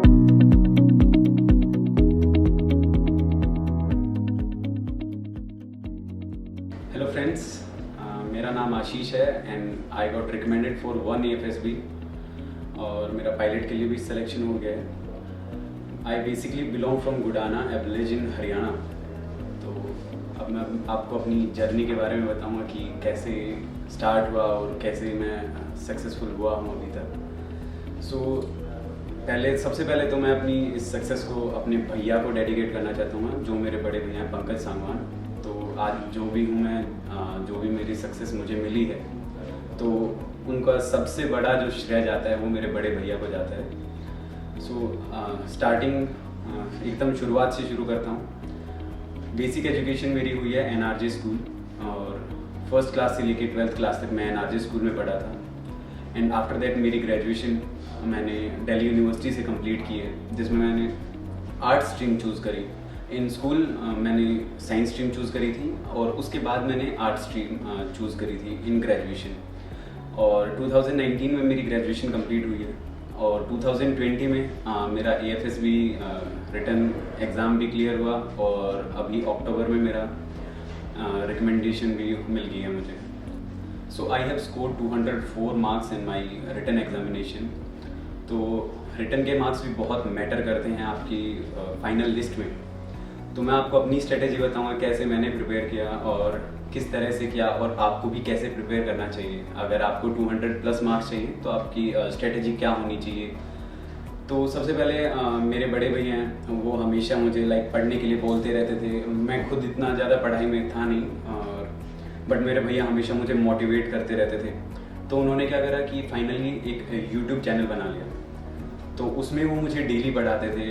Hello friends, मेरा नाम आशीष है and I got recommended for 1 AFSB और मेरा पायलट के लिए भी सिलेक्शन हो गया है। I basically belong from Gudana, a village in Haryana. तो अब मैं आपको अपनी जर्नी के बारे में बताऊंगा कि कैसे स्टार्ट हुआ और कैसे मैं सक्सेसफुल हुआ हूँ अभी तक। सबसे पहले तो मैं अपनी इस सक्सेस को अपने भैया को डेडिकेट करना चाहता हूँ, जो मेरे बड़े भैया हैं, पंकज सांगवान। तो आज जो भी हूँ मैं, जो भी मेरी सक्सेस मुझे मिली है, तो उनका सबसे बड़ा जो श्रेय जाता है वो मेरे बड़े भैया को जाता है। स्टार्टिंग एकदम शुरुआत से शुरू करता हूँ। बेसिक एजुकेशन मेरी हुई है NRJ स्कूल और फर्स्ट क्लास से लेकर 12th क्लास तक मैं NRJ स्कूल में पढ़ा था। एंड आफ्टर दैट मेरी ग्रेजुएशन मैंने दिल्ली यूनिवर्सिटी से कंप्लीट की है, जिसमें मैंने आर्ट स्ट्रीम चूज़ करी। इन स्कूल मैंने साइंस स्ट्रीम चूज़ करी थी और उसके बाद मैंने आर्ट स्ट्रीम चूज़ करी थी इन ग्रेजुएशन। और 2019 में मेरी ग्रेजुएशन कंप्लीट हुई है और 2020 में मेरा AFSB रिटन एग्ज़ाम भी क्लियर हुआ और अभी अक्टूबर में मेरा रिकमेंडेशन भी मिल गई है मुझे। So I have scored 204 marks in my written examination. तो रिटन के मार्क्स भी बहुत मैटर करते हैं आपकी फाइनल लिस्ट में। तो मैं आपको अपनी स्ट्रेटेजी बताऊंगा कैसे मैंने प्रिपेयर किया और किस तरह से किया, और आपको भी कैसे प्रिपेयर करना चाहिए। अगर आपको 200+ मार्क्स चाहिए तो आपकी स्ट्रेटेजी क्या होनी चाहिए। तो सबसे पहले मेरे बड़े भैया हैं, वो हमेशा मुझे पढ़ने के लिए बोलते रहते थे। मैं खुद इतना ज़्यादा पढ़ाई में था नहीं, और बट मेरे भैया हमेशा मुझे मोटिवेट करते रहते थे। तो उन्होंने क्या करा कि फाइनली एक YouTube चैनल बना लिया। तो उसमें वो मुझे डेली पढ़ाते थे,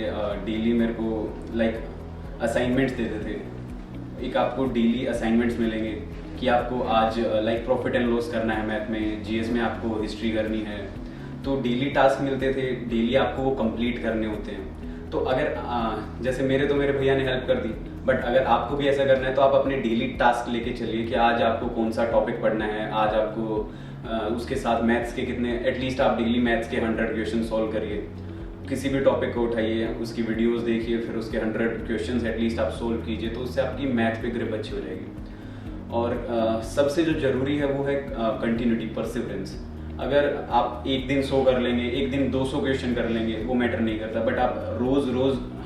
डेली मेरे को असाइनमेंट्स देते थे। एक आपको डेली असाइनमेंट्स मिलेंगे कि आपको आज प्रॉफिट एंड लॉस करना है, मैथ में, GS में आपको हिस्ट्री करनी है। तो डेली टास्क मिलते थे, डेली आपको वो कंप्लीट करने होते हैं। तो अगर जैसे मेरे भैया ने हेल्प कर दी, बट अगर आपको भी ऐसा करना है तो आप अपने डेली टास्क लेके चलिए कि आज आपको कौन सा टॉपिक पढ़ना है। आज आपको उसके साथ मैथ्स के कितने, एटलीस्ट आप डेली मैथ्स के 100 क्वेश्चन सॉल्व करिए। किसी भी टॉपिक को उठाइए, उसकी वीडियोस देखिए, फिर उसके 100 क्वेश्चंस एटलीस्ट आप सोल्व कीजिए। तो उससे आपकी मैथ पे ग्रिप अच्छी हो जाएगी। और सबसे जो ज़रूरी है वो है कंटिन्यूटी, परसिवरेंस। अगर आप एक दिन 100 कर लेंगे, एक दिन 200 क्वेश्चन कर लेंगे, वो मैटर नहीं करता। बट आप रोज़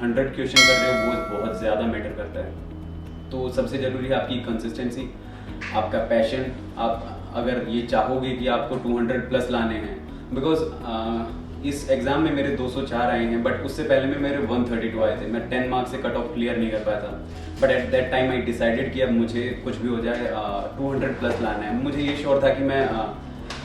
100 क्वेश्चन कर रहे हो, वो बहुत ज़्यादा मैटर करता है। तो सबसे ज़रूरी है आपकी कंसिस्टेंसी, आपका पैशन। आप अगर ये चाहोगे कि आपको 200+ लाने हैं, बिकॉज इस एग्ज़ाम में मेरे 204 आए हैं, बट उससे पहले में मेरे 132 आए थे। मैं 10 मार्क्स से कट ऑफ क्लियर नहीं कर पाया था। But at that time I decided कि अब मुझे कुछ भी हो जाए 200+ लाना है। मुझे ये श्योर था कि मैं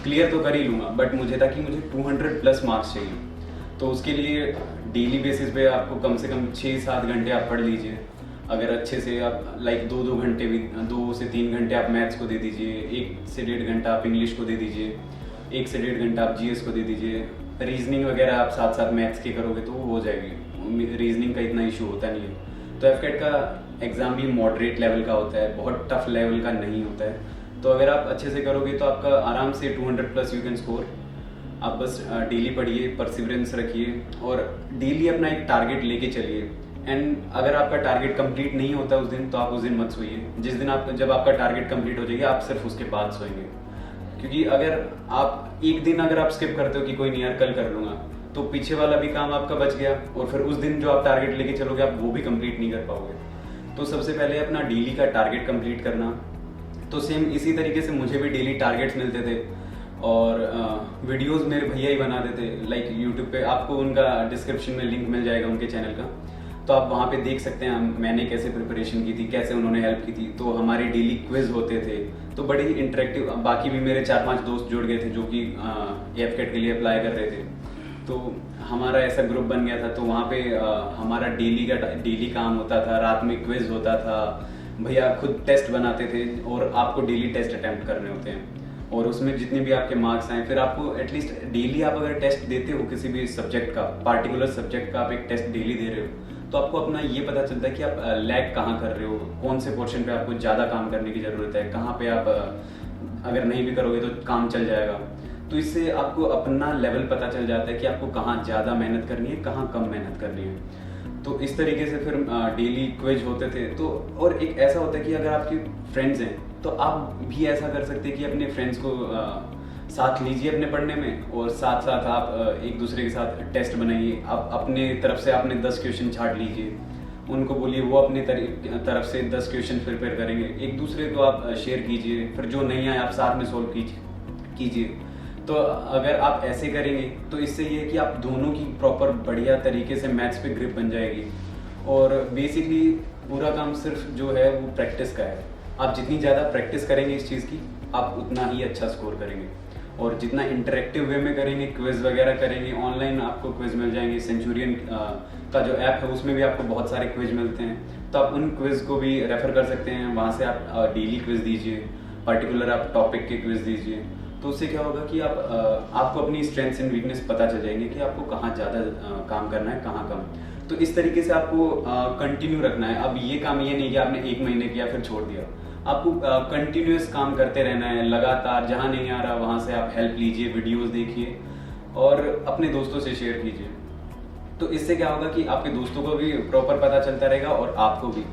क्लियर तो कर ही लूँगा, बट मुझे था कि मुझे 200+ मार्क्स चाहिए। तो उसके लिए डेली बेसिस पे आपको कम से कम 6-7 घंटे आप पढ़ लीजिए। अगर अच्छे से आप 2 घंटे भी, 2 से 3 घंटे आप मैथ्स को दे दीजिए, 1 से 1.5 घंटा आप इंग्लिश को दे दीजिए, 1 से 1.5 घंटा आप GS को दे दीजिए। रीजनिंग वगैरह आप साथ साथ मैथ्स के करोगे तो वो हो जाएगी। रीजनिंग का इतना इशू होता नहीं है। तो FCAT का एग्ज़ाम भी मॉडरेट लेवल का होता है, बहुत टफ लेवल का नहीं होता है। तो अगर आप अच्छे से करोगे तो आपका आराम से 200+ यू कैन स्कोर। आप बस डेली पढ़िए, परसिवरेंस रखिए और डेली अपना एक टारगेट लेके चलिए। एंड अगर आपका टारगेट कंप्लीट नहीं होता उस दिन, तो आप उस दिन मत सोइए। जिस दिन जब आपका टारगेट कंप्लीट हो जाएगा, आप सिर्फ उसके बाद सोएंगे। क्योंकि अगर आप एक दिन अगर आप स्किप करते हो कि कोई नहीं यार कल कर लूँगा, तो पीछे वाला भी काम आपका बच गया और फिर उस दिन जो आप टारगेट लेके चलोगे आप वो भी कंप्लीट नहीं कर पाओगे। तो सबसे पहले अपना डेली का टारगेट कंप्लीट करना। तो सेम इसी तरीके से मुझे भी डेली टारगेट्स मिलते थे और वीडियोस मेरे भैया ही बनाते थे। यूट्यूब पे आपको उनका डिस्क्रिप्शन में लिंक मिल जाएगा उनके चैनल का, तो आप वहाँ पे देख सकते हैं मैंने कैसे प्रिपरेशन की थी, कैसे उन्होंने हेल्प की थी। तो हमारे डेली क्विज होते थे, तो बड़े ही इंटरेक्टिव। बाकी भी मेरे 4-5 दोस्त जुड़ गए थे जो कि FCAT के लिए अप्लाई कर रहे थे। तो हमारा ऐसा ग्रुप बन गया था। तो वहाँ पे हमारा डेली काम होता था, रात में क्विज होता था। भैया खुद टेस्ट बनाते थे और आपको डेली टेस्ट अटैम्प्ट करने होते हैं और उसमें जितने भी आपके मार्क्स आए, फिर आपको एटलीस्ट डेली आप अगर टेस्ट देते हो किसी भी सब्जेक्ट का, पार्टिकुलर सब्जेक्ट का आप एक टेस्ट डेली दे रहे हो, तो आपको अपना ये पता चलता है कि आप लैग कहाँ कर रहे हो, कौन से पोर्शन पे आपको ज़्यादा काम करने की ज़रूरत है, कहाँ पे आप अगर नहीं भी करोगे तो काम चल जाएगा। तो इससे आपको अपना लेवल पता चल जाता है कि आपको कहाँ ज़्यादा मेहनत करनी है, कहाँ कम मेहनत करनी है। तो इस तरीके से फिर डेली क्विज होते थे। तो और एक ऐसा होता है कि अगर आपके फ्रेंड्स हैं तो आप भी ऐसा कर सकते हैं कि अपने फ्रेंड्स को साथ लीजिए अपने पढ़ने में, और साथ साथ आप एक दूसरे के साथ टेस्ट बनाइए। आप अपने तरफ से आपने 10 क्वेश्चन छाट लीजिए, उनको बोलिए वो अपने तरफ से 10 क्वेश्चन प्रिपेयर करेंगे, एक दूसरे को आप शेयर कीजिए, फिर जो नहीं आए आप साथ में सोल्व कीजिए। तो अगर आप ऐसे करेंगे तो इससे ये है कि आप दोनों की प्रॉपर बढ़िया तरीके से मैथ्स पे ग्रिप बन जाएगी। और बेसिकली पूरा काम सिर्फ जो है वो प्रैक्टिस का है। आप जितनी ज़्यादा प्रैक्टिस करेंगे इस चीज़ की, आप उतना ही अच्छा स्कोर करेंगे। और जितना इंटरेक्टिव वे में करेंगे, क्विज वगैरह करेंगे, ऑनलाइन आपको क्विज मिल जाएंगे। सेंचुरियन का जो ऐप है उसमें भी आपको बहुत सारे क्विज मिलते हैं, तो आप उन क्विज को भी रेफर कर सकते हैं। वहाँ से आप डेली क्विज दीजिए, पर्टिकुलर आप टॉपिक के क्विज दीजिए। तो उससे क्या होगा कि आपको अपनी स्ट्रेंथ्स एंड वीकनेस पता चल जाएंगे कि आपको कहाँ ज़्यादा काम करना है, कहाँ कम। तो इस तरीके से आपको कंटिन्यू रखना है। अब ये काम ये नहीं कि आपने 1 महीने किया फिर छोड़ दिया, आपको कंटिन्यूस काम करते रहना है लगातार। जहाँ नहीं आ रहा वहाँ से आप हेल्प लीजिए, वीडियोस देखिए और अपने दोस्तों से शेयर कीजिए। तो इससे क्या होगा कि आपके दोस्तों को भी प्रॉपर पता चलता रहेगा और आपको भी,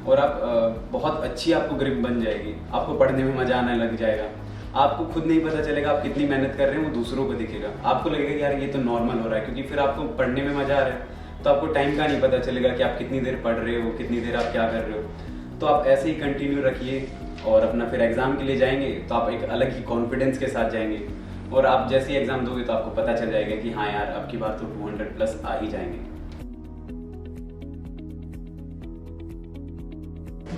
और आप बहुत अच्छी आपको ग्रिप बन जाएगी। आपको पढ़ने में मजा आने लग जाएगा। आपको खुद नहीं पता चलेगा आप कितनी मेहनत कर रहे हैं, वो दूसरों को दिखेगा। आपको लगेगा कि यार ये तो नॉर्मल हो रहा है, क्योंकि फिर आपको पढ़ने में मजा आ रहा है। तो आपको टाइम का नहीं पता चलेगा कि आप कितनी देर पढ़ रहे हो, कितनी देर आप क्या कर रहे हो। तो आप ऐसे ही कंटिन्यू रखिए और अपना फिर एग्जाम के लिए जाएंगे तो आप एक अलग ही कॉन्फिडेंस के साथ जाएंगे। और आप जैसे ही एग्जाम दोगे तो आपको पता चल जाएगा कि हाँ यार अब की बार तो 200+ आ ही जाएंगे।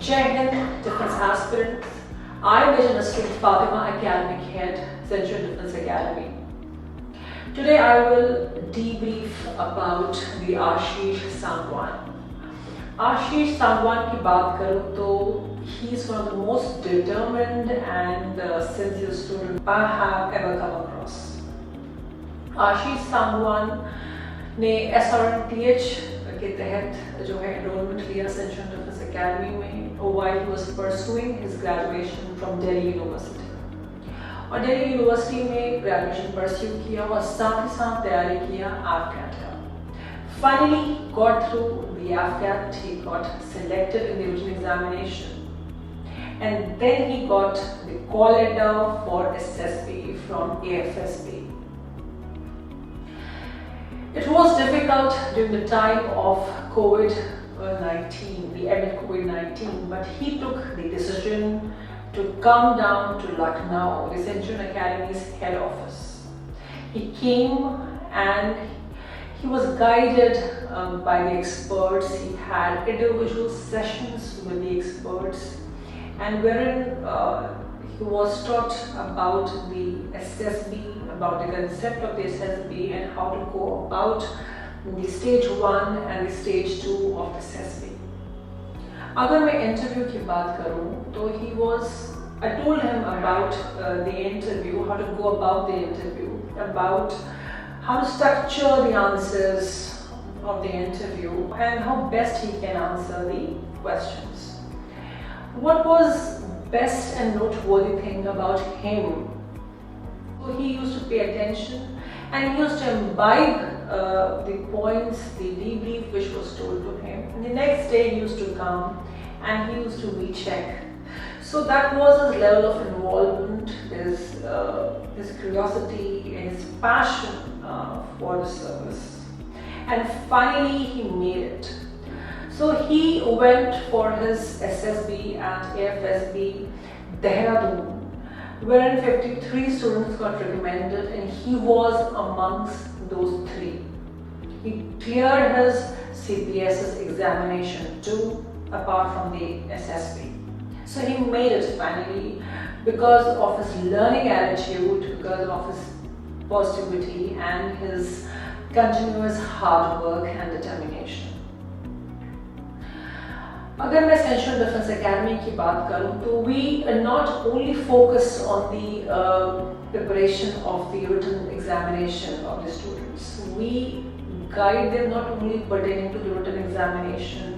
Jai Hind, Defense Aspirants. I'm Vision Astrid Fatima, Academic Head, Central Defense Academy. Today I will debrief about the Ashish Sangwan. Ashish Sangwan की बात करूँ तो he is one of the most determined and sincere students I have ever come across. Ashish Sangwan ने SRMPH के तहत जो है enrolment लिया सेंट्रल डिफेंस एकेडमी में while he was pursuing his graduation from Delhi University. और Delhi university में graduation pursue किया और साथ ही साथ तैयारी किया AFCAT का. Finally got through the AFCAT, he got selected in the written examination and then he got the call letter for SSB from AFSB. It was difficult during the time of COVID-19, the end of COVID-19, but he took the decision to come down to Lucknow, the Central Academy's head office. He came and he was guided by the experts. He had individual sessions with the experts, and wherein he was taught about the SSB, about the concept of the SSB and how to go about the stage 1 and the stage 2 of SSB. अगर मैं interview की बात करूं तो I told him about the interview, how to go about the interview, about how to structure the answers of the interview and how best he can answer the questions. What was best and noteworthy thing about him? So he used to pay attention and he used to imbibe the points, the debrief which was told to him. And the next day he used to come and he used to recheck. So that was his level of involvement, his curiosity and his passion for the service. And finally he made it. So he went for his SSB at AFSB Dehradun, wherein 53 students got recommended and he was amongst those 3. He cleared his CPSS examination too, apart from the SSB. So he made it finally because of his learning attitude, because of his positivity and his continuous hard work and determination. अगर मैं central defence academy की बात करूं तो we not only focus on the preparation of the written examination of the students. We guide them not only pertaining to the written examination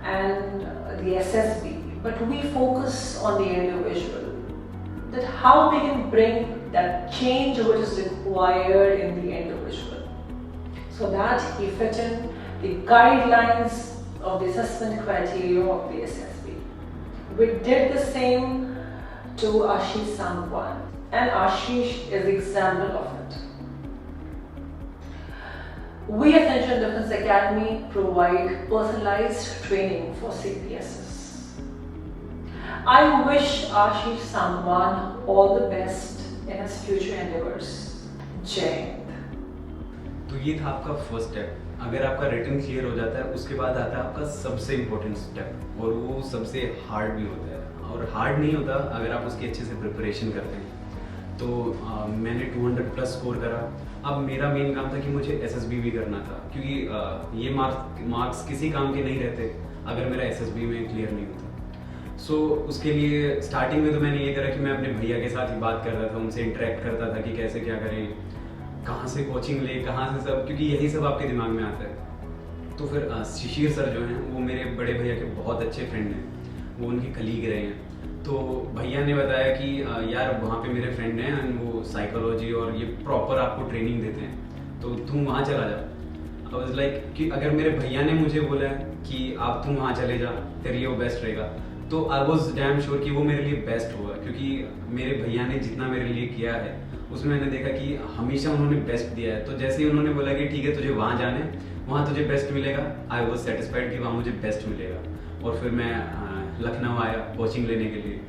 and the SSB, but we focus on the individual. that how we can bring that change which is required in the individual, so that he fit in the guidelines of the assessment criteria of the SSB. We did the same to Ashish Sangwan, and Ashish is the example of it. We at Central Defense Academy provide personalized training for CPSs. I wish Ashish Sangwan all the best in his future endeavors. Jai Hind. तो ये था आपका first step. अगर आपका written clear हो जाता है, उसके बाद आता है आपका सबसे इम्पोर्टेंट स्टेप, और वो सबसे हार्ड भी होता है। और हार्ड नहीं होता अगर आप उसकी अच्छे से प्रिपरेशन करते हैं। तो मैंने 200 प्लस स्कोर करा। अब मेरा मेन काम था कि मुझे SSB भी करना था, क्योंकि ये मार्क्स किसी काम के नहीं रहते अगर मेरा SSB में क्लियर नहीं होता। सो उसके लिए स्टार्टिंग में तो मैंने ये करा कि मैं अपने भैया के साथ ही बात करता था, उनसे इंटरेक्ट करता था कि कैसे क्या करें, कहाँ से कोचिंग ले, कहाँ से सब, क्योंकि यही सब आपके दिमाग में आता है। तो फिर शिशिर सर जो हैं वो मेरे बड़े भैया के बहुत अच्छे फ्रेंड हैं, वो उनके कलीग रहे हैं। तो भैया ने बताया कि यार वहाँ पे मेरे फ्रेंड हैं, वो साइकोलॉजी और ये प्रॉपर आपको ट्रेनिंग देते हैं, तो तुम वहाँ चला जा। आई वाज लाइक कि अगर मेरे भैया ने मुझे बोला है कि आप तुम वहाँ चले जा, तेरे लिए वो बेस्ट रहेगा, तो आई वॉज डैम श्योर कि वो मेरे लिए बेस्ट होगा। क्योंकि मेरे भैया ने जितना मेरे लिए किया है उसमें मैंने देखा कि हमेशा उन्होंने बेस्ट दिया है। तो जैसे ही उन्होंने बोला कि ठीक है तुझे वहाँ जाना है, वहाँ तुझे बेस्ट मिलेगा, आई वॉज सेटिस्फाइड कि वहाँ मुझे बेस्ट मिलेगा। और फिर मैं लखनऊ आया कोचिंग लेने के लिए।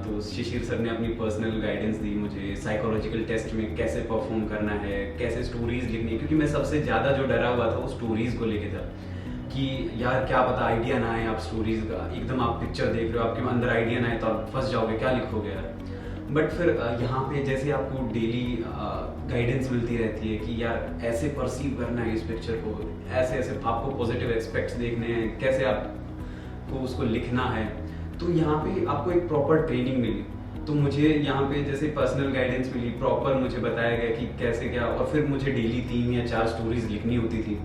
तो शिशिर सर ने अपनी पर्सनल गाइडेंस दी मुझे, साइकोलॉजिकल टेस्ट में कैसे परफॉर्म करना है, कैसे स्टोरीज लिखनी है, क्योंकि मैं सबसे ज़्यादा जो डरा हुआ था वो स्टोरीज को लेके था कि यार क्या पता आइडिया ना आए, आप स्टोरीज का एकदम आप पिक्चर देख रहे हो, आपके अंदर आइडिया ना आए तो आप फंस जाओगे, क्या लिखोगे यार। बट फिर यहाँ पे जैसे आपको डेली गाइडेंस मिलती रहती है कि यार ऐसे परसीव करना है इस पिक्चर को, ऐसे ऐसे आपको पॉजिटिव एस्पेक्ट्स देखने हैं, कैसे आपको उसको लिखना है, तो यहाँ पे आपको एक प्रॉपर ट्रेनिंग मिली। तो मुझे यहाँ पे जैसे पर्सनल गाइडेंस मिली, प्रॉपर मुझे बताया गया कि कैसे क्या, और फिर मुझे डेली 3 या 4 स्टोरीज लिखनी होती थी।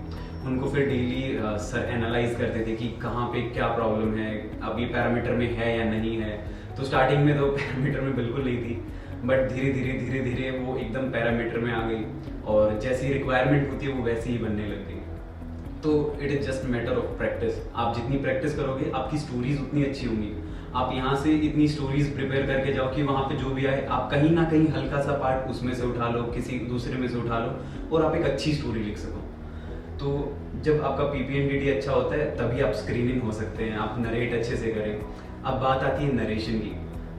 उनको फिर डेली सर एनालाइज करते थे कि कहाँ पे क्या प्रॉब्लम है, अब ये पैरामीटर में है या नहीं है। तो स्टार्टिंग में तो पैरामीटर में बिल्कुल नहीं थी, बट धीरे धीरे वो एकदम पैरामीटर में आ गई, और जैसी रिक्वायरमेंट होती है वो वैसी ही बनने लग गई। तो it is just matter of practice. आप जितनी प्रैक्टिस करोगे आपकी स्टोरीज उतनी अच्छी होंगी। आप यहाँ से इतनी स्टोरीज प्रिपेयर करके जाओ कि वहाँ पे जो भी आए आप कहीं ना कहीं हल्का सा पार्ट उसमें से उठा लो, किसी दूसरे में से उठा लो, और आप एक अच्छी स्टोरी लिख सको। तो जब आपका PPNDT अच्छा होता है तभी आप स्क्रीनिंग हो सकते हैं, आप नरेट अच्छे से करें। अब बात आती है नरेशन की।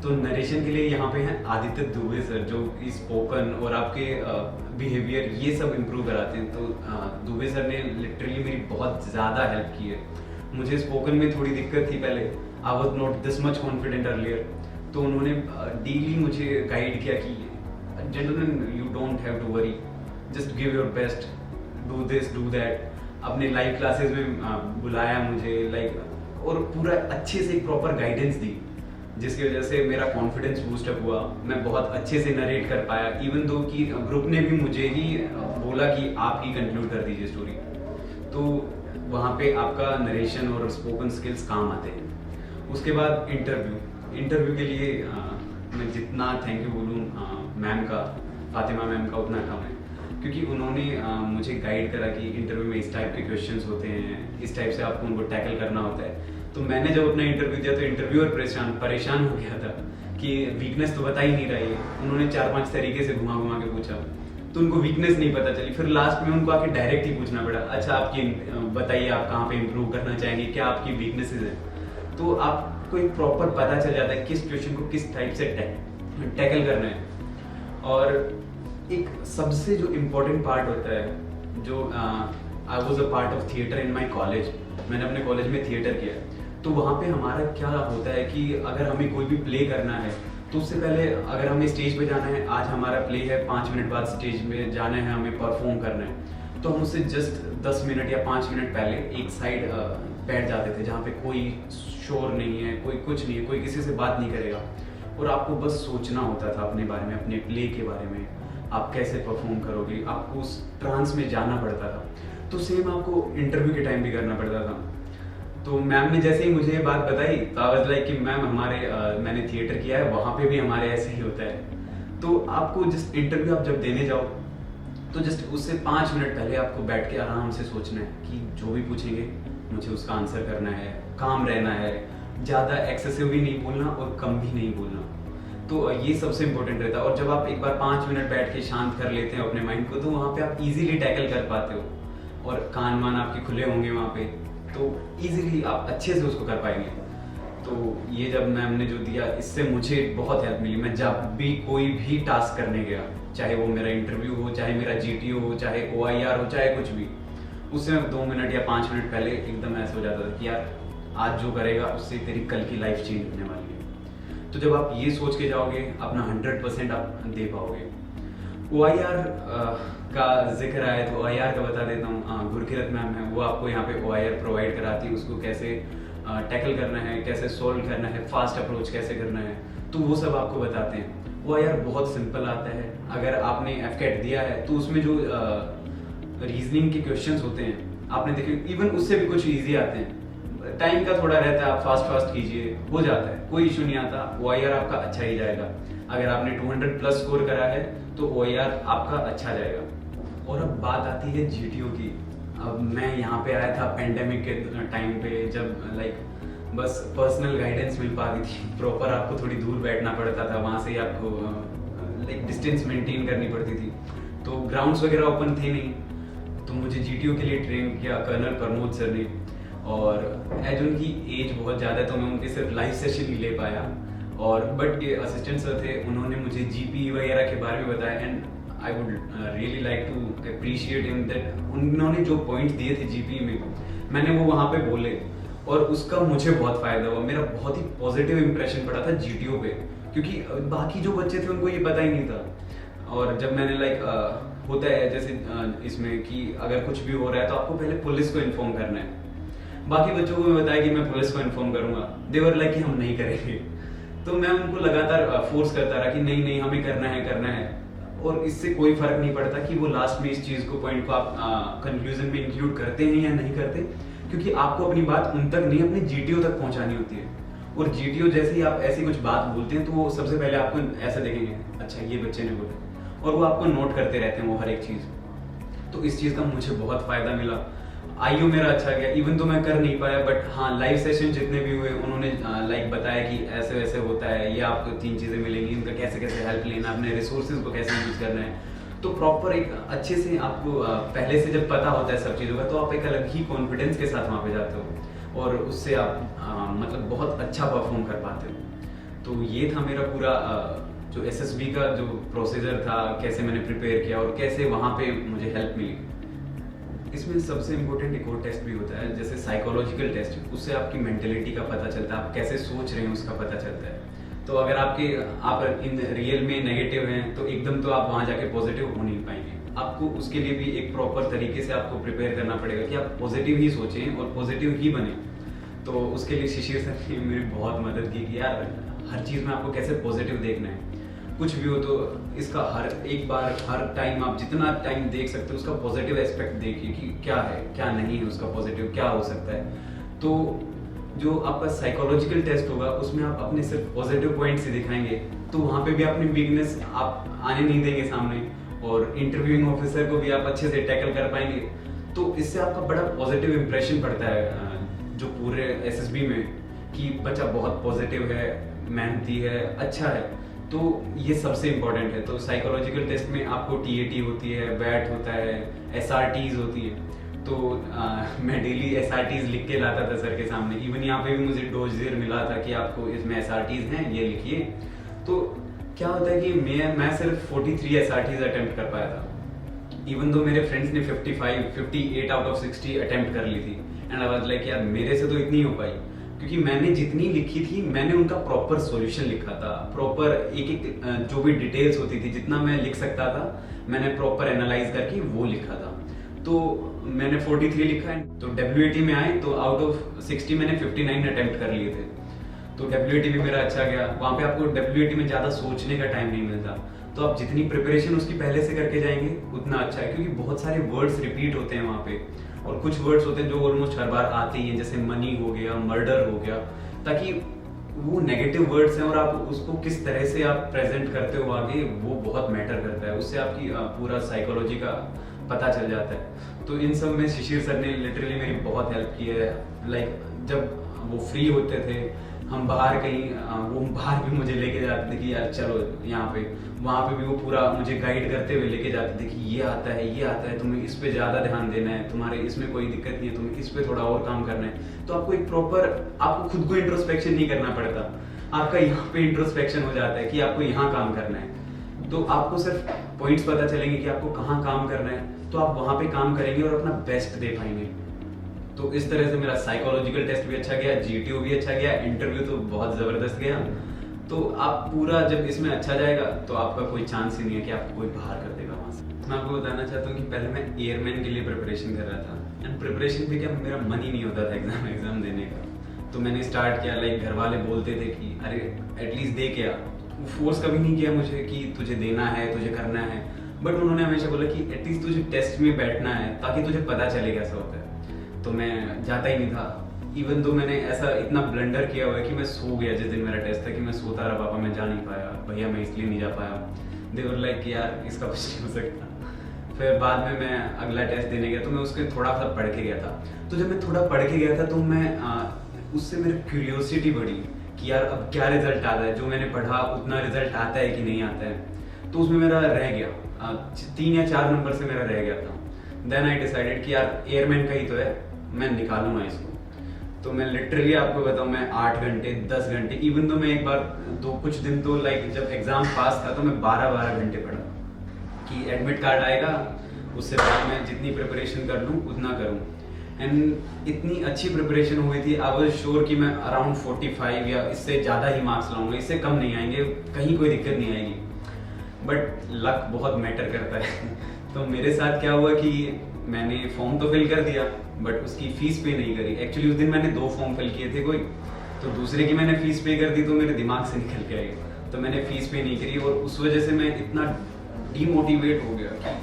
तो नरेशन के लिए यहाँ पे हैं आदित्य दुबे सर, जो स्पोकन और आपके बिहेवियर ये सब इम्प्रूव कराते हैं। तो दुबे सर ने लिटरली मेरी बहुत ज़्यादा हेल्प की है। मुझे स्पोकन में थोड़ी दिक्कत थी पहले, I was not this much confident earlier. तो उन्होंने डेली मुझे गाइड किया कि gentleman you don't have to worry, just give your best, do this do that. अपने लाइव क्लासेस में बुलाया मुझे और पूरा अच्छे से एक प्रॉपर गाइडेंस दी, जिसकी वजह से मेरा कॉन्फिडेंस बूस्टअप हुआ। मैं बहुत अच्छे से नरेट कर पाया, इवन दो कि ग्रुप ने भी मुझे ही बोला कि आप ही कंक्लूड कर दीजिए स्टोरी। तो वहाँ पे आपका नरेशन और स्पोकन स्किल्स काम आते हैं। उसके बाद इंटरव्यू के लिए मैं जितना थैंक यू बोलूँ मैम का, फातिमा मैम का, उतना कम है, क्योंकि उन्होंने मुझे गाइड करा कि इंटरव्यू में इस टाइप के क्वेश्चंस होते हैं, इस टाइप से आपको उनको टैकल करना होता है। तो मैंने जब अपना इंटरव्यू दिया तो इंटरव्यूअर परेशान हो गया था कि वीकनेस तो बता ही नहीं रहा है। उन्होंने 4-5 तरीके से घुमा के पूछा, तो उनको वीकनेस नहीं पता चली। फिर लास्ट में उनको आके डायरेक्ट ही पूछना पड़ा, अच्छा आपकी बताइए आप कहाँ पे इम्प्रूव करना चाहेंगे, क्या आपकी वीकनेसेस है। तो आपको एक प्रॉपर पता चल जाता है किस क्वेश्चन को किस टाइप से टैकल करना है। और एक सबसे जो इम्पोर्टेंट पार्ट होता है, जो I was a part of theatre in my college, मैंने अपने कॉलेज में थिएटर किया। तो वहाँ पे हमारा क्या होता है कि अगर हमें कोई भी प्ले करना है तो उससे पहले अगर हमें स्टेज पे जाना है, आज हमारा प्ले है, 5 मिनट बाद स्टेज में जाना है, हमें परफॉर्म करना है, तो हम उससे जस्ट 10 मिनट या 5 मिनट पहले एक साइड बैठ जाते थे जहाँ पे कोई शोर नहीं है, कोई कुछ नहीं है, कोई किसी से बात नहीं करेगा, और आपको बस सोचना होता था अपने बारे में, अपने प्ले के बारे में, आप कैसे परफॉर्म करोगे, आपको उस ट्रांस में जाना पड़ता था। तो सेम आपको इंटरव्यू के टाइम भी करना पड़ता था। तो मैम ने जैसे ही मुझे ये बात बताई तो आई वाज लाइक कि मैम हमारे मैंने थिएटर किया है, वहाँ पे भी हमारे ऐसे ही होता है। तो आपको जिस इंटरव्यू आप जब देने जाओ तो जस्ट उससे 5 मिनट पहले आपको बैठ के आराम से सोचना है कि जो भी पूछेंगे मुझे उसका आंसर करना है, काम रहना है, ज़्यादा एक्सेसिव भी नहीं बोलना और कम भी नहीं बोलना। तो ये सबसे इम्पोर्टेंट रहता है। और जब आप एक बार 5 मिनट बैठ के शांत कर लेते हैं अपने माइंड को, तो वहाँ पे आप इजीली टैकल कर पाते हो और कान मान आपके खुले होंगे वहाँ पे, तो इजीली आप अच्छे से उसको कर पाएंगे। तो ये जब मैम ने जो दिया, इससे मुझे बहुत हेल्प मिली। मैं जब भी कोई भी टास्क करने गया, चाहे वो मेरा इंटरव्यू हो, चाहे मेरा GTO हो, चाहे OIR हो, चाहे कुछ भी, उससे मैं 2 मिनट या 5 मिनट पहले एकदम ऐसा हो जाता था कि यार आज जो करेगा उससे तेरी कल की लाइफ चेंज होने वाली है। तो जब आप ये सोच के जाओगे, अपना 100% आप दे पाओगे। OIR का जिक्र आया तो OIR का बता देता हूँ। गुरकीरत मैम है, वो आपको यहाँ पे OIR प्रोवाइड कराती है, उसको कैसे टैकल करना है, कैसे सोल्व करना है, फास्ट अप्रोच कैसे करना है, तो वो सब आपको बताते हैं। OIR बहुत सिंपल आता है। अगर आपने FCAT दिया है तो उसमें जो रीजनिंग के क्वेश्चंस होते हैं आपने देखे, इवन उससे भी कुछ इजी आते हैं। टाइम का थोड़ा रहता है, आप फास्ट कीजिए, हो जाता है, कोई इशू नहीं आता। OIR आपका अच्छा ही जाएगा। अगर आपने 200 प्लस स्कोर करा है तो OIR आपका अच्छा जाएगा। और अब बात आती है GTO की। अब मैं यहाँ पे आया था पेंडेमिक के टाइम पे, जब लाइक बस पर्सनल गाइडेंस मिल पा रही थी, प्रॉपर आपको थोड़ी दूर बैठना पड़ता था, वहाँ से आपको लाइक डिस्टेंस मेंटेन करनी पड़ती थी, तो ग्राउंड्स वगैरह ओपन थे नहीं। तो मुझे GTO के लिए ट्रेन किया कर्नल प्रमोद सर ने, और एज उनकी एज बहुत ज़्यादा है तो मैं उनके सिर्फ लाइव सेशन ही ले पाया। और बट ये असिस्टेंट सर थे, उन्होंने मुझे GP वगैरह के बारे में बताया, and I would really like to appreciate him that उन्होंने जो पॉइंट्स दिए थे GP में, मैंने वो वहाँ पे बोले और उसका मुझे बहुत फायदा हुआ। मेरा बहुत ही पॉजिटिव इंप्रेशन पड़ा था GTO पे, क्योंकि बाकी जो बच्चे थे उनको ये पता ही नहीं था। और जब मैंने लाइक होता है जैसे इसमें कि अगर कुछ भी हो रहा है तो आपको पहले पुलिस को इन्फॉर्म करना है। बाकी बच्चों को मैं बताया कि मैं पुलिस को इन्फॉर्म करूंगा, दे वर लाइक कि हम नहीं करेंगे। तो मैं उनको लगातार फोर्स करता रहा कि नहीं नहीं हमें करना है। और इससे कोई फर्क नहीं पड़ता कि वो लास्ट में इस चीज को पॉइंट को आप कंक्लूजन में इंक्लूड करते हैं या नहीं करते, क्योंकि आपको अपनी बात उन तक नहीं, अपने GTO तक पहुंचानी होती है। और GTO जैसे ही आप ऐसी कुछ बात बोलते हैं तो वो सबसे पहले आपको ऐसा देखेंगे, अच्छा ये बच्चे ने बोला, और वो आपको नोट करते रहते हैं वो हर एक चीज। तो इस चीज का मुझे बहुत फायदा मिला। IU मेरा अच्छा गया, इवन तो मैं कर नहीं पाया, बट हाँ लाइव सेशन जितने भी हुए उन्होंने लाइक बताया कि ऐसे वैसे होता है, ये आपको 3 चीजें मिलेंगी, इनका कैसे कैसे हेल्प लेना, अपने रिसोर्सेज को कैसे यूज करना है। तो प्रॉपर एक अच्छे से आपको पहले से जब पता होता है सब चीज़ों का, तो आप एक अलग ही कॉन्फिडेंस के साथ वहाँ पे जाते हो और उससे आप मतलब बहुत अच्छा परफॉर्म कर पाते हो। तो ये था मेरा पूरा जो SSB का जो प्रोसीजर था, कैसे मैंने प्रिपेयर किया और कैसे वहाँ पे मुझे हेल्प मिली। इसमें सबसे इम्पोर्टेंट एक और टेस्ट भी होता है, जैसे साइकोलॉजिकल टेस्ट। उससे आपकी मेंटेलिटी का पता चलता है, आप कैसे सोच रहे हैं उसका पता चलता है। तो अगर आप इन रियल में नेगेटिव हैं तो एकदम तो आप वहाँ जाके पॉजिटिव हो नहीं पाएंगे। आपको उसके लिए भी एक प्रॉपर तरीके से आपको प्रिपेयर करना पड़ेगा कि आप पॉजिटिव ही सोचें और पॉजिटिव ही बने। तो उसके लिए शिशिर सर ने मेरी बहुत मदद की कि यार हर चीज़ में आपको कैसे पॉजिटिव देखना है, कुछ भी हो तो इसका हर टाइम आप जितना टाइम देख सकते हो उसका पॉजिटिव एस्पेक्ट देखिए कि क्या है क्या नहीं है, उसका पॉजिटिव क्या हो सकता है। तो जो आपका साइकोलॉजिकल टेस्ट होगा उसमें आप अपने सिर्फ पॉजिटिव पॉइंट से दिखाएंगे तो वहाँ पे भी अपनी वीकनेस आप आने नहीं देंगे सामने, और इंटरव्यूइंग ऑफिसर को भी आप अच्छे से टैकल कर पाएंगे। तो इससे आपका बड़ा पॉजिटिव इंप्रेशन पड़ता है जो पूरे SSB में कि बच्चा बहुत पॉजिटिव है, मेहनती है, अच्छा है। तो ये सबसे इम्पोर्टेंट है। तो साइकोलॉजिकल टेस्ट में आपको TAT होती है, BAT होता है, SRTs होती है। तो मैं डेली SRTs लिख के लाता था सर के सामने। इवन यहाँ पे भी मुझे डोजियर मिला था कि आपको इसमें SRTs हैं, ये लिखिए। तो क्या होता है कि मैं सिर्फ 43 SRTs अटेम्प्ट कर पाया था, इवन दो मेरे फ्रेंड्स ने 58 आउट ऑफ 60 अटेम्प्ट कर ली थी। एंड आई वाज लाइक यार मेरे से तो इतनी हो पाई, क्योंकि मैंने जितनी लिखी थी मैंने उनका प्रॉपर सॉल्यूशन लिखा था। प्रॉपर एक जो भी डिटेल्स होती थी जितना मैं लिख सकता था मैंने प्रॉपर एनालाइज करके वो लिखा था। तो मैंने 43 लिखा है। तो WAT में आए तो आउट ऑफ 60 मैंने 59 अटेम्प्ट कर लिए थे। तो WAT भी मेरा अच्छा गया। वहाँ पे आपको WAT में ज़्यादा सोचने का टाइम नहीं मिलता, तो आप जितनी प्रिपरेशन उसकी पहले से करके जाएंगे उतना अच्छा है, क्योंकि बहुत सारे वर्ड्स रिपीट होते हैं वहाँ पे, और कुछ वर्ड्स होते हैं जो ऑलमोस्ट हर बार आते ही हैं, जैसे मनी हो गया, मर्डर हो गया, ताकि वो नेगेटिव वर्ड्स हैं और आप उसको किस तरह से आप प्रेजेंट करते हो आगे, वो बहुत मैटर करता है, उससे आपकी पूरा साइकोलॉजी का पता चल जाता है। तो इन सब में शिशिर सर ने लिटरली मेरी बहुत हेल्प की है। लाइक जब वो फ्री होते थे, हम बाहर कहीं वो बाहर भी मुझे लेके जाते थे कि यार चलो यहाँ पे, वहाँ पे भी वो पूरा मुझे गाइड करते हुए लेके जाते थे कि ये आता है, तुम्हें इस पे ज़्यादा ध्यान देना है, तुम्हारे इसमें कोई दिक्कत नहीं है, तुम्हें इस पे थोड़ा और काम करना है। तो आपको एक प्रॉपर, आपको खुद को इंट्रोस्पेक्शन नहीं करना पड़ता, आपका यहाँ पे इंट्रोस्पेक्शन हो जाता है कि आपको यहाँ काम करना है। तो आपको सिर्फ पॉइंट्स पता चलेंगे कि आपको कहाँ काम करना है, तो आप वहाँ पे काम करेंगे और अपना बेस्ट दे पाएंगे। तो इस तरह से मेरा साइकोलॉजिकल टेस्ट भी अच्छा गया, GTO भी अच्छा गया, इंटरव्यू तो बहुत ज़बरदस्त गया। तो आप पूरा जब इसमें अच्छा जाएगा तो आपका कोई चांस ही नहीं है कि आपको कोई बाहर कर देगा वहाँ से। मैं आपको बताना चाहता हूँ कि पहले मैं एयरमैन के लिए प्रिपरेशन कर रहा था, एंड प्रिपरेशन पे क्या मेरा मन ही नहीं होता था एग्ज़ाम देने का। तो मैंने स्टार्ट किया, लाइक घर वाले बोलते थे कि अरे एटलीस्ट दे के आ, फोर्स कभी नहीं किया मुझे कि तुझे देना है, तुझे करना है, बट उन्होंने हमेशा बोला कि एटलीस्ट तुझे टेस्ट में बैठना है ताकि तुझे पता चले कैसा होता है। तो मैं जाता ही नहीं था, इवन तो मैंने ऐसा इतना ब्लंडर किया हुआ है कि मैं सो गया जिस दिन मेरा टेस्ट था, कि मैं सोता रहा, पापा मैं जा नहीं पाया, भैया मैं इसलिए नहीं जा पाया, दे वर लाइक कि यार इसका कुछ नहीं हो सकता। फिर बाद में मैं अगला टेस्ट देने गया तो मैं उसके थोड़ा सा पढ़ के गया था। तो जब मैं थोड़ा पढ़ के गया था तो मैं उससे मेरी क्यूरियोसिटी बढ़ी कि यार अब क्या रिजल्ट आता है, जो मैंने पढ़ा उतना रिजल्ट आता है कि नहीं आता है। तो उसमें मेरा रह गया 3 या 4 नंबर से मेरा रह गया था। देन आई डिसाइडेड कि यार एयरमैन का ही तो है, मैं निकालूंगा इसको। तो मैं लिटरली आपको बताऊं, मैं 8 घंटे 10 घंटे, इवन तो मैं एक बार कुछ दिन तो लाइक जब एग्जाम पास था तो मैं 12-12 घंटे पढ़ा कि एडमिट कार्ड आएगा, उससे बाद मैं जितनी प्रिपरेशन कर लूँ उतना करूँ। एंड इतनी अच्छी प्रिपरेशन हुई थी, आई वाज श्योर कि मैं अराउंड 45 या इससे ज़्यादा ही मार्क्स लाऊंगा, इससे कम नहीं आएंगे, कहीं कोई दिक्कत नहीं आएगी। बट लक बहुत मैटर करता है। तो मेरे साथ क्या हुआ कि मैंने फॉर्म तो फिल कर दिया बट उसकी फीस पे नहीं करी। एक्चुअली उस दिन मैंने 2 फॉर्म फिल किए थे कोई, तो दूसरे की मैंने फीस पे कर दी तो मेरे दिमाग से निकल के आई, तो मैंने फीस पे नहीं करी, और उस वजह से मैं इतना डीमोटिवेट हो गया कि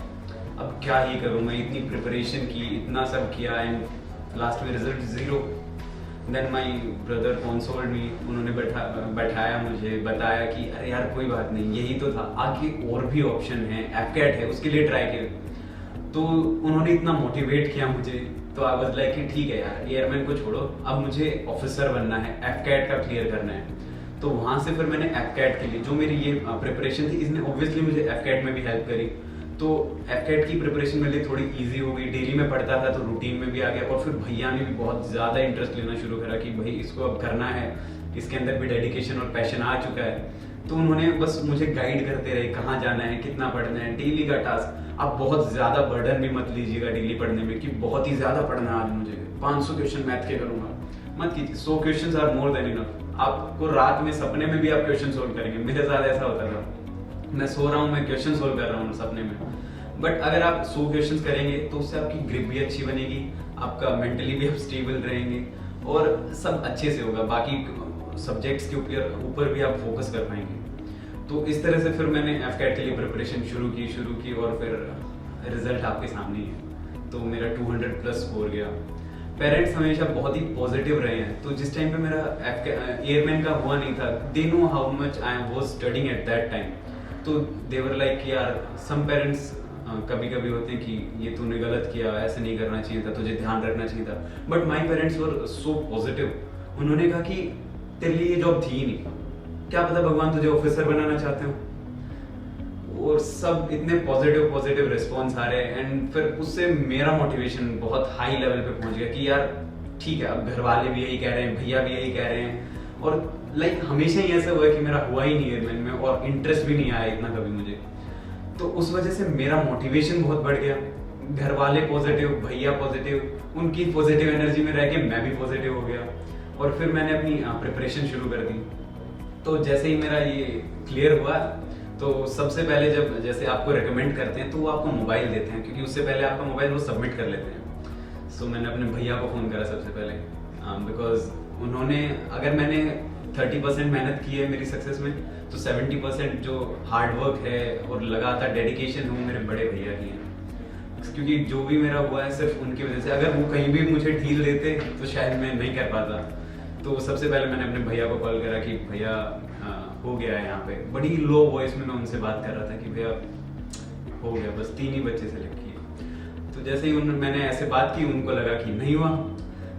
अब क्या ही करूँ, मैं इतनी प्रिपरेशन की, इतना सब किया, एंड लास्ट में result 0। Then my brother consoled me, उन्होंने बैठाया मुझे, बताया कि अरे यार कोई बात नहीं, यही तो था, आगे और भी ऑप्शन है, एफकैट है, उसके लिए ट्राई किया। तो उन्होंने इतना मोटिवेट किया मुझे, तो आई वाज लाइक कि ठीक है यार एयरमैन को छोड़ो, अब मुझे ऑफिसर बनना है, एफकैट का क्लियर करना है। तो वहाँ से फिर मैंने एफकैट के लिए जो मेरी ये प्रिपरेशन थी, इसने ऑब्वियसली मुझे एफकैट में भी हेल्प करी। तो एफकैट की प्रिपरेशन मेरे लिए थोड़ी इजी हो गई, डेली में पढ़ता था तो रूटीन में भी आ गया। और फिर भैया ने भी बहुत ज़्यादा इंटरेस्ट लेना शुरू करा कि भाई इसको अब करना है, इसके अंदर भी डेडिकेशन और पैशन आ चुका है। तो उन्होंने बस मुझे गाइड करते रहे, कहाँ जाना है, कितना पढ़ना है, डेली का टास्क। आप बहुत ज़्यादा बर्डन भी मत लीजिएगा डेली पढ़ने में कि बहुत ही ज़्यादा पढ़ना है, आज मुझे 500 क्वेश्चन मैथ के करूँगा, मत कीजिए। 100 question are more than enough. आपको रात में सपने में भी आप क्वेश्चन सोल्व करेंगे, मेरे साथ ऐसा होता था, मैं सो रहा हूँ, मैं क्वेश्चन सोल्व कर रहा हूँ सपने में। बट अगर आप 100 क्वेश्चन करेंगे तो उससे आपकी ग्रिप भी अच्छी बनेगी, आपका मेंटली भी आप स्टेबल रहेंगे और सब अच्छे से होगा, बाकी सब्जेक्ट्स के ऊपर भी आप फोकस कर पाएंगे। तो इस तरह से फिर मैंने एफकैट के लिए प्रिपरेशन शुरू की और फिर रिजल्ट आपके सामने ही है। तो मेरा 200 प्लस स्कोर गया। पेरेंट्स हमेशा बहुत ही पॉजिटिव रहे हैं, तो जिस टाइम पे मेरा एयरमैन का हुआ नहीं था, they know how much I was studying at that time. तो दे वर लाइक यार, सम पेरेंट्स कभी कभी होते हैं कि ये तूने गलत किया, ऐसे नहीं करना चाहिए था, तुझे ध्यान रखना चाहिए था। But my parents were so positive. उन्होंने कहा कि तेरे लिए ये जॉब थी ही नहीं, क्या पता भगवान तुझे ऑफिसर बनाना चाहते हो। और सब इतने पॉजिटिव रिस्पॉन्स आ रहे हैं। एंड फिर उससे मेरा मोटिवेशन बहुत हाई लेवल पे पहुंच गया कि यार ठीक है, अब घर वाले भी यही कह रहे हैं, भैया भी यही कह रहे हैं। और लाइक हमेशा ही ऐसा हुआ है कि मेरा हुआ ही नहीं एयरमैन में, और इंटरेस्ट भी नहीं आया इतना कभी मुझे। तो उस वजह से मेरा मोटिवेशन बहुत बढ़ गया। घर वाले पॉजिटिव, भैया पॉजिटिव, उनकी पॉजिटिव एनर्जी में रह के मैं भी पॉजिटिव हो गया। और फिर मैंने अपनी प्रिपरेशन शुरू कर दी। तो जैसे ही मेरा ये क्लियर हुआ, तो सबसे पहले जब जैसे आपको रिकमेंड करते हैं तो वो आपको मोबाइल देते हैं, क्योंकि उससे पहले आपका मोबाइल वो सबमिट कर लेते हैं। सो मैंने अपने भैया को फ़ोन करा सबसे पहले, बिकॉज उन्होंने, अगर मैंने 30% मेहनत की है मेरी सक्सेस में, तो 70% जो हार्ड वर्क है और लगातार डेडिकेशन है वो मेरे बड़े भैया की है। क्योंकि जो भी मेरा हुआ है सिर्फ उनकी वजह से। अगर वो कहीं भी मुझे ढील देते तो शायद मैं नहीं कर पाता। तो सबसे पहले मैंने अपने भैया को कॉल करा कि भैया हो गया है यहाँ पे। बड़ी लो वॉइस में मैं उनसे बात कर रहा था कि भैया हो गया, बस 3 ही बच्चे सेलेक्ट किए। तो जैसे ही मैंने ऐसे बात की, उनको लगा कि नहीं हुआ।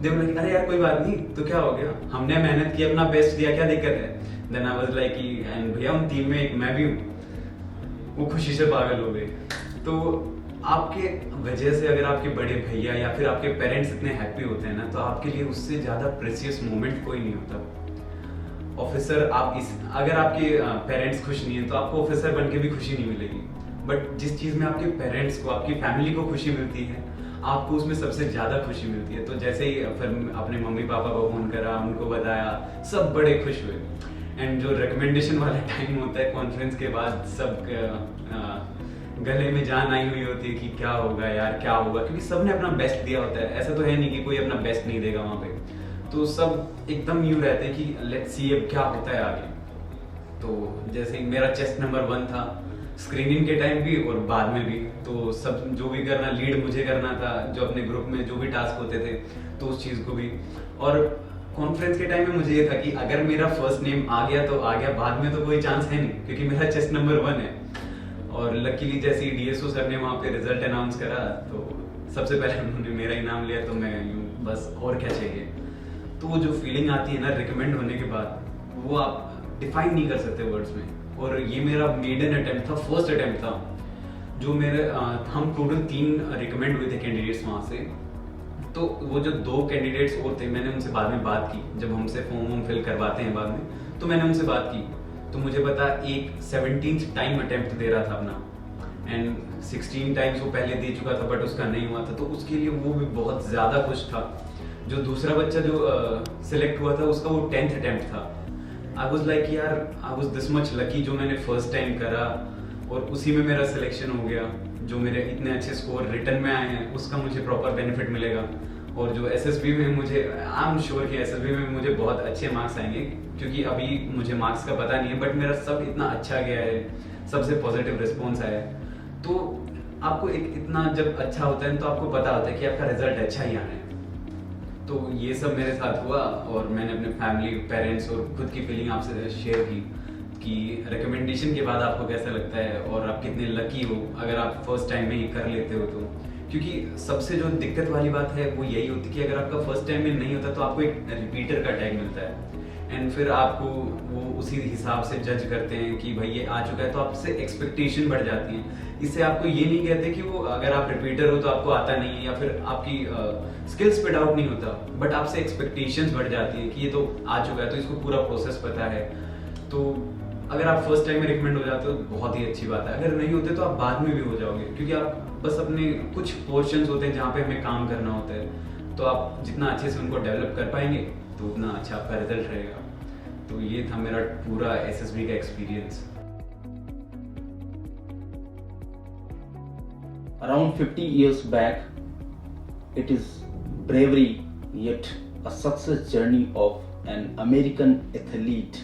जब मैं अरे यार कोई बात नहीं, तो क्या हो गया, हमने मेहनत की, अपना बेस्ट दिया, क्या दिक्कत है। देन आई वाज लाइक कि एंड भैया उन 3 में एक मैं भी हूँ। वो खुशी से पागल हो गए। तो आपके वजह से अगर आपके बड़े भैया या फिर आपके पेरेंट्स इतने हैप्पी होते हैं ना, तो आपके लिए उससे ज़्यादा प्रेशियस मोमेंट कोई नहीं होता। ऑफिसर अगर आपके पेरेंट्स खुश नहीं है तो आपको ऑफिसर बन के भी खुशी नहीं मिलेगी। बट जिस चीज़ में आपके पेरेंट्स को, आपकी फैमिली को खुशी मिलती है, आपको उसमें सबसे ज़्यादा खुशी मिलती है। तो जैसे ही फिर अपने मम्मी पापा को फ़ोन करा, उनको बताया, सब बड़े खुश हुए। एंड जो रिकमेंडेशन वाला टाइम होता है कॉन्फ्रेंस के बाद, सब गले में जान आई हुई होती है कि क्या होगा यार, क्या होगा, क्योंकि सबने अपना बेस्ट दिया होता है। ऐसा तो है नहीं कि कोई अपना बेस्ट नहीं देगा वहाँ पे। तो सब एकदम यूँ रहते हैं कि लेट्स सी अब क्या होता है आगे। तो जैसे मेरा चेस्ट नंबर 1 था स्क्रीनिंग के टाइम भी और बाद में भी। तो सब जो भी करना, लीड मुझे करना था, जो अपने ग्रुप में जो भी टास्क होते थे, तो उस चीज़ को भी। और कॉन्फ्रेंस के टाइम में मुझे ये था कि अगर मेरा फर्स्ट नेम आ गया तो आ गया, बाद में तो कोई चांस है नहीं, क्योंकि मेरा चेस्ट नंबर 1 है। और लकीली जैसे ही डीएसओ सर ने वहाँ पे रिजल्ट अनाउंस करा, तो सबसे पहले उन्होंने मेरा ही नाम लिया। तो मैं यूँ बस और क्या चाहिए। तो वो जो फीलिंग आती है ना रिकमेंड होने के बाद, वो आप डिफाइन नहीं कर सकते वर्ड्स में। और ये मेरा मेडन अटेम्प्ट था, फर्स्ट अटेम्प्ट था। जो मेरे हम टोटल 3 रिकमेंड हुए थे कैंडिडेट्स वहाँ से। तो वो जो 2 कैंडिडेट्स और थे, मैंने उनसे बाद में बात की, जब हमसे फॉर्म फिल करवाते हैं बाद में, तो मैंने उनसे बात की। तो मुझे पता एक 17th टाइम अटेम्प्ट दे रहा था अपना, एंड 16 टाइम्स वो पहले दे चुका था, बट उसका नहीं हुआ था। तो उसके लिए वो भी बहुत ज़्यादा खुश था। जो दूसरा बच्चा जो सिलेक्ट हुआ था, उसका वो 10th अटेम्प्ट था। आई वॉज लाइक यार, I was this much lucky जो मैंने फर्स्ट टाइम करा और उसी में मेरा सिलेक्शन हो गया। जो मेरे इतने अच्छे स्कोर रिटर्न में आए हैं, उसका मुझे प्रॉपर बेनिफिट मिलेगा। और जो एसएसबी में मुझे, आई एम श्योर कि एसएसबी में मुझे बहुत अच्छे मार्क्स आएंगे, क्योंकि अभी मुझे मार्क्स का पता नहीं है, बट मेरा सब इतना अच्छा गया है, सबसे पॉजिटिव रिस्पॉन्स आया है। तो आपको एक इतना जब अच्छा होता है तो आपको पता होता है कि आपका रिजल्ट अच्छा ही आना है। तो ये सब मेरे साथ हुआ और मैंने अपने फैमिली, पेरेंट्स और खुद की फीलिंग आपसे शेयर की कि रिकमेंडेशन के बाद आपको कैसा लगता है और आप कितने लकी हो अगर आप फर्स्ट टाइम में ही कर लेते हो। तो क्योंकि सबसे जो दिक्कत वाली बात है वो यही होती है कि अगर आपका फर्स्ट टाइम में नहीं होता तो आपको एक रिपीटर का टैग मिलता है, एंड फिर आपको वो उसी हिसाब से जज करते हैं कि भाई ये आ चुका है, तो आपसे एक्सपेक्टेशन बढ़ जाती है। इससे आपको ये नहीं कहते कि वो अगर आप रिपीटर हो तो आपको आता नहीं है या फिर आपकी स्किल्स पे डाउट नहीं होता, बट आपसे एक्सपेक्टेशंस बढ़ जाती है कि ये तो आ चुका है तो इसको पूरा प्रोसेस पता है। तो अगर आप फर्स्ट टाइम में रिकमेंड हो जाते हो तो बहुत ही अच्छी बात है। अगर नहीं होते तो आप बाद में भी हो जाओगे, क्योंकि आप बस अपने कुछ पोर्शंस होते हैं जहाँ पे हमें काम करना होता है, तो आप जितना अच्छे से उनको डेवलप कर पाएंगे तो उतना अच्छा आपका रिजल्ट रहेगा। तो ये था मेरा पूरा एसएसबी का experience. Around 50 years back, it is bravery yet a success journey of an American athlete,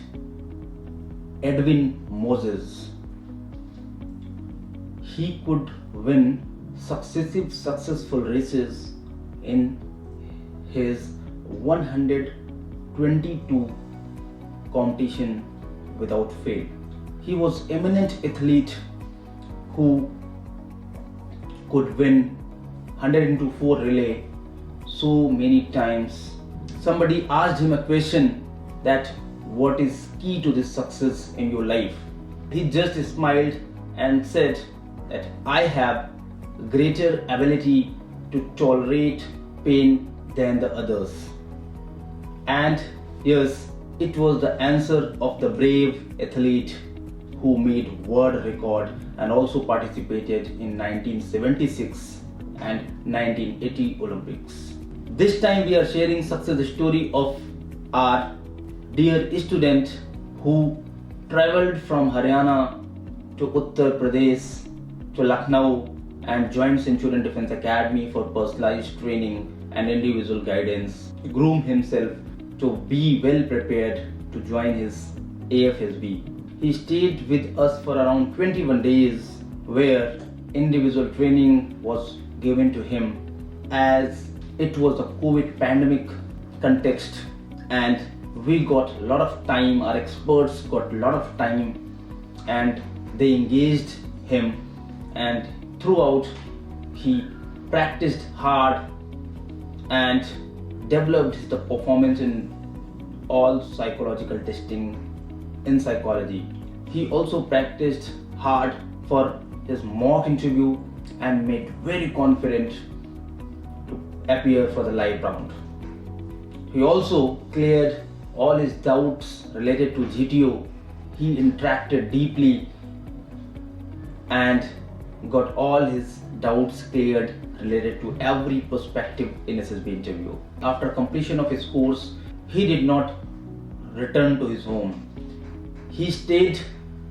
Edwin Moses. He could win successful races in his 122 competition without fail. He was eminent athlete who could win 104 relay so many times. Somebody asked him a question that what is key to this success in your life? He just smiled and said that I have greater ability to tolerate pain than the others. And yes, it was the answer of the brave athlete who made world record and also participated in 1976 and 1980 Olympics. This time we are sharing success story of our dear student who traveled from Haryana to Uttar Pradesh to Lucknow and joined Centurion Defense Academy for personalized training and individual guidance, groomed himself to be well prepared to to join his AFSB. He stayed with us for around 21 days, where individual training was given to him, as it was a COVID pandemic context and we got a lot of time, our experts got a lot of time, and they engaged him, and throughout he practiced hard and developed the performance in all psychological testing in psychology. He also practiced hard for his mock interview and made very confident to appear for the live round. He also cleared all his doubts related to GTO. He interacted deeply and got all his doubts cleared related to every perspective in SSB interview. After completion of his course, he did not return to his home. He stayed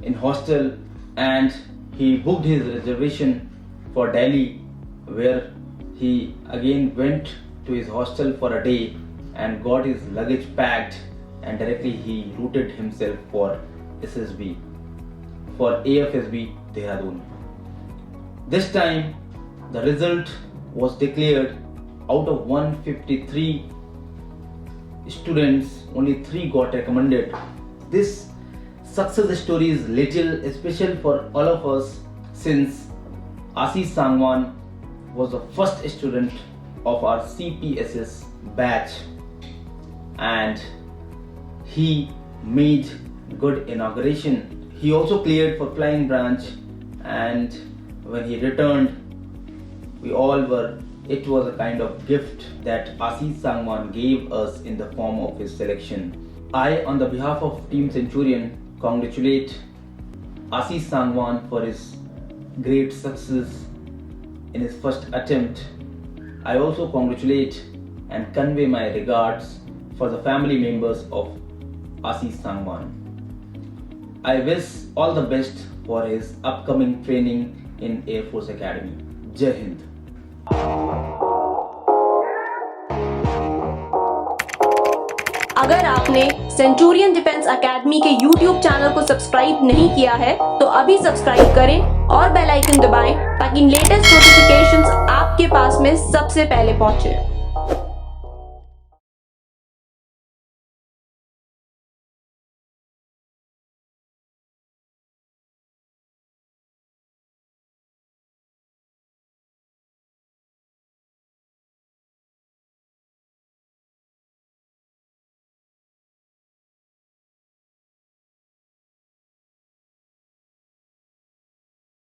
in hostel and he booked his reservation for Delhi, where he again went to his hostel for a day and got his luggage packed, and directly he routed himself for SSB, for AFSB Dehradun. This time the result was declared. Out of 153 students, only 3 got recommended. This success story is little special for all of us, since Ashish Sangwan was the first student of our CPSS batch and he made good inauguration. He also cleared for flying branch, and when he returned, it was a kind of gift that Ashish Sangwan gave us in the form of his selection. I, on the behalf of Team Centurion, congratulate Ashish Sangwan for his great success in his first attempt. I also congratulate and convey my regards for the family members of Ashish Sangwan. I wish all the best for his upcoming training in Air Force Academy. Jai Hind. अगर आपने Centurion defence academy के YouTube channel को subscribe नहीं किया है तो अभी subscribe करें और बेल आइकन दबाएं ताकि लेटेस्ट नोटिफिकेशंस आपके पास में सबसे पहले पहुंचे।